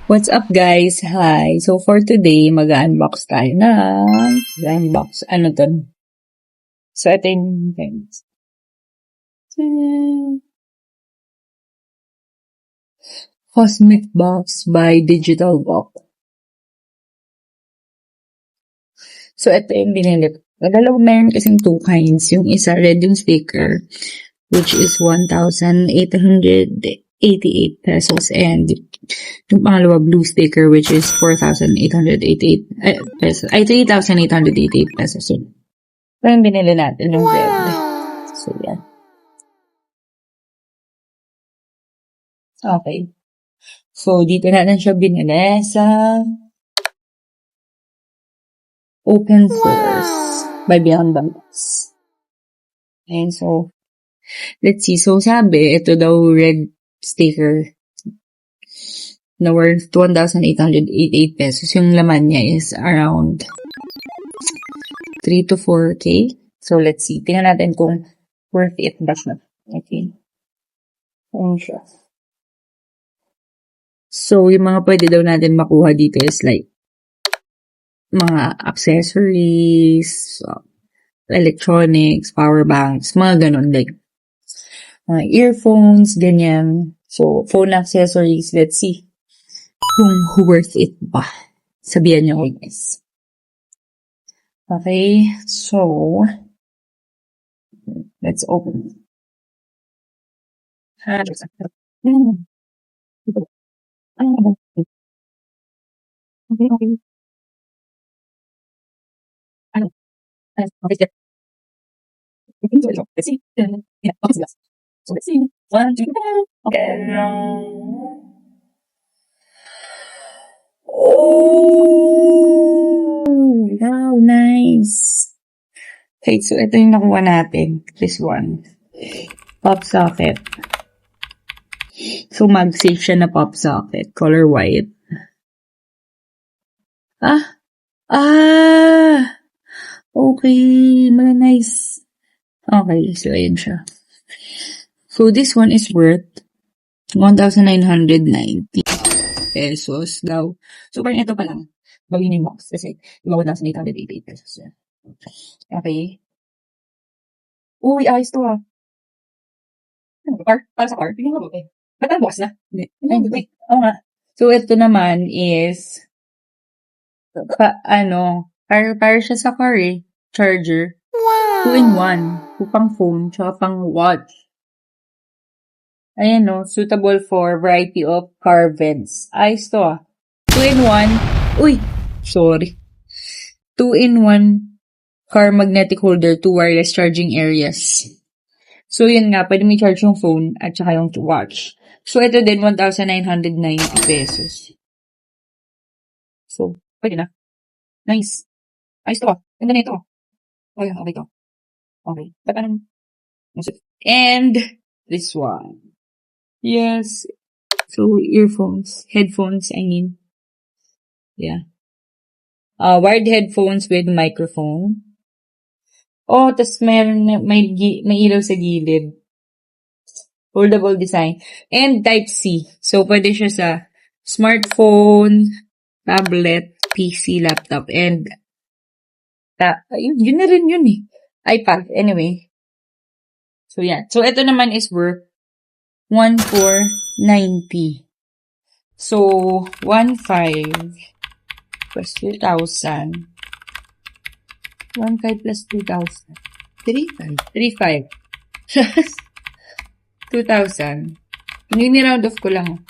What's up guys? Hi! So for today, mag-unbox tayo ano to? So ito yung things. Cosmic Box by Digital Box. So ito yung binili ko. Meron kasing two kinds. Yung isa, red yung sticker, which is 1,888 pesos. And yung pangalawa, blue sticker, which is 4,888 pesos. Ay, 3,888 pesos. So, yung binili natin yung red. So, yan. Okay. So, dito natin siya binili sa Open Source by Beyond Banks. And so, let's see. So, sabi, ito daw red sticker na worth 1,888 pesos. Yung laman niya is around 3 to 4K. So, let's see. Tingnan natin kung worth it ba siya. Okay. Kung siya. So, yung mga pwede daw natin makuha dito is like mga accessories, electronics, power banks, mga ganun, like mga earphones, ganyan. So, phone accessories, let's see kung worth it ba. Sabihan niyo ko, guys. Okay, so, let's open. Okay. Ano? Okay. Let's see. Yeah, so let's see. 1, 2, okay. Oh, wow, nice. Okay, so ito yung nakuha natin. This one. Pop socket. So, mag-safe siya na pop socket. Color white. Okay. Nice. Okay, so ayun siya. So, this one is worth 1,990 pesos daw. So, parang ito pa lang. Gawin yung box. Kasi, 1,888 pesos. Okay. Uy, ayos to ah. Ano ba? Para sa car? Hindi nga ba? Ba't ang box na? Hindi. Wait. Oo nga. So, ito naman is, para siya sa car eh. Charger. Wow. 2-in-1. Pang phone, tsaka pang watch. Ayan no, suitable for variety of car vents. Ayos to ah. 2-in-1. Uy! Sorry. 2-in-1 car magnetic holder, 2 wireless charging areas. So, yun nga, pwede mo i-charge yung phone at saka yung watch. So, ito din, 1,990 pesos. So, pwede na. Nice. Ayos to ah. Ganda na ito. Okay, okay to. Okay. And, this one. Yes. So, earphones. Headphones, I mean. Yeah. Wired headphones with microphone. Oh, tas may ilaw sa gilid. Foldable design. And Type-C. So, pwede siya sa smartphone, tablet, PC, laptop, and yun na rin yun eh. iPad. Anyway. So, yeah. So, ito naman is worth 1,490. So, 1,500 plus 2,000. 1,500 plus 2,000. 3,500. 2,000. Nini-round off ko lang.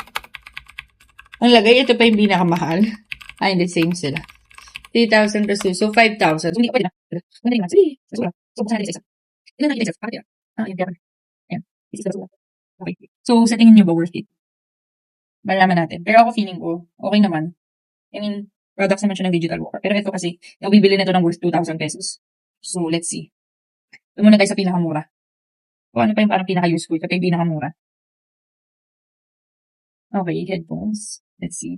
Ang lagay, ito pa yung pinakamahal. Hindi, same sila. 3,000 plus 2. So, 5,000. Hindi, pwede na. Pwede na. Sige. So, buksan natin isa. Ilan natin isa? Bakit yan? Yan. Ayan. Okay. So, sa tingin nyo ba worth it? Malaman natin. Pero ako feeling ko, okay naman. I mean, products naman siya ng Digital Walker. Pero ito kasi, yung bibili na ito ng worth 2,000 pesos. So, let's see. Ito muna tayo sa pinakamura. O ano pa yung parang pinaka-useful? Ito yung pinakamura. Okay, headphones. Let's see.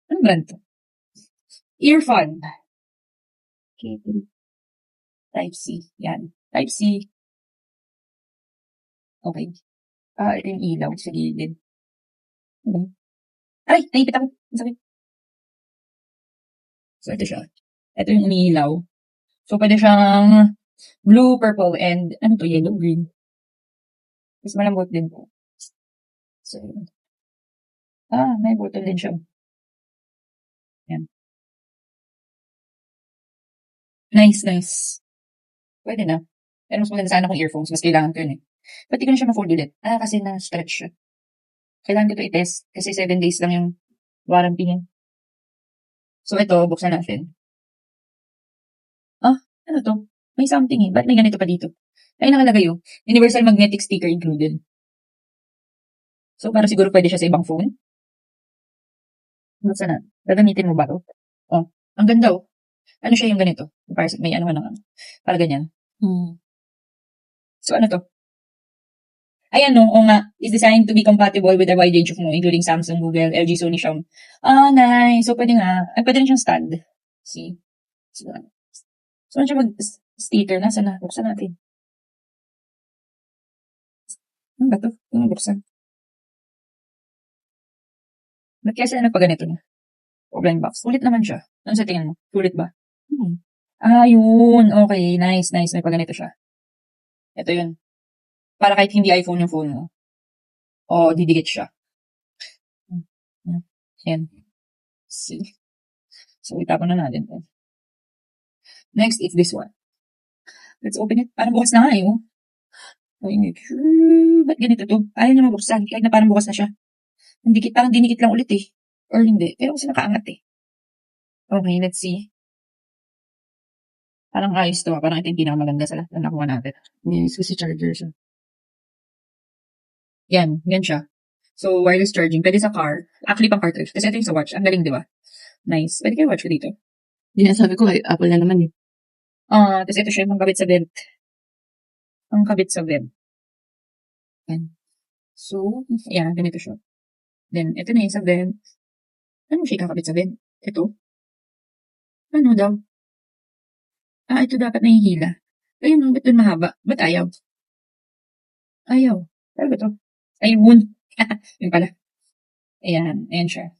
Anong brand to? Earphone. Okay. Type-C. Yan. Type-C. Okay. Ito yung ilaw sa gilid. Okay. Ay, naipit ako. Ang sakit. So, ito siya. Ito yung umiilaw. So, pwede siyang blue, purple, and ano to, yellow, green. Mas malambot din po. So, may button din siya. Yan. Nice, nice. Pwede na. Pero mas maganda sana kung earphones. Mas kailangan ko yun eh. Ba't di ko na siya ma-fold ulit? Kasi na-stretch siya. Kailangan ko ito i-test. Kasi 7 days lang yung warranty niya. So, ito, buksan natin. Ano to? May something eh. Ba't may ganito pa dito? Ay, nakalagay yung universal magnetic sticker included. So, para siguro pwede siya sa ibang phone. Buksan na. Gagamitin mo ba to? Ang ganda oh. Ano siya yung ganito? May ano. Para ganyan. So, ano to? Ayan no, o nga, is designed to be compatible with a wide range of phone, including Samsung, Google, LG, Sony, Xiaomi. Nice. So, pwede nga. Pwede rin siyang stand. See? So, ano siya mag-sticker? Nasaan na? Buksan natin. Ano ba to? Ano buksan? Ba't kaya sila nagpaganito na? Blind box. Sulit naman siya. Ano sa tingin mo? Sulit ba? Yun. Okay. Nice, nice. May paganito siya. Ito yun. Para kahit hindi iPhone yung phone mo. Didikit siya. Yan. See? So, itapon na natin. Next is this one. Let's open it. Parang bukas na nga eh. Ba't ganito to? Ayaw niya mabuksan. Kahit na parang bukas na siya. Parang dinikit lang ulit eh. Or hindi. Pero kasi nakaangat eh. Okay, let's see. Parang ayos to. Parang ito yung pinakamaganda sa lahat na nakuha natin. Yes, kasi charger siya. Yan siya. So, wireless charging. Pwede sa car. Actually, pang cartridge. Kasi ito yung sa watch. Ang galing, di ba? Nice. Pwede kayo watch ko dito. Hindi na sabi ko, Apple na naman eh. Tapos ito siya yung kabit sa vent. Ang kabit sa vent. Yan. So, yan. Ganito siya. Then, ito na yung sa vent. Ano siya kakabit sa vent? Ito. Ano daw? Ito dapat na yung hila. Ayun, ba't dun mahaba? Ba't ayaw? Ayaw. Ano ba to? Ayun. Yun pala. Ayan. Ayan siya.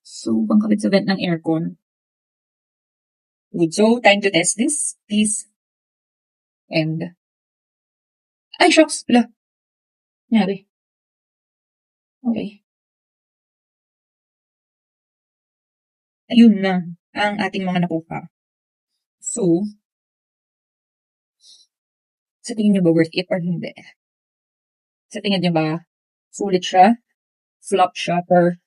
So, pangkabit sa vent ng aircon. Good. So, time to test this, please. And, shocks. Wala. Nangyari. Okay. Ayun na ang ating mga nakuha. So, sa tingin nyo ba worth it or hindi? Sa tingin nyo ba sulit siya? Flop siya? Or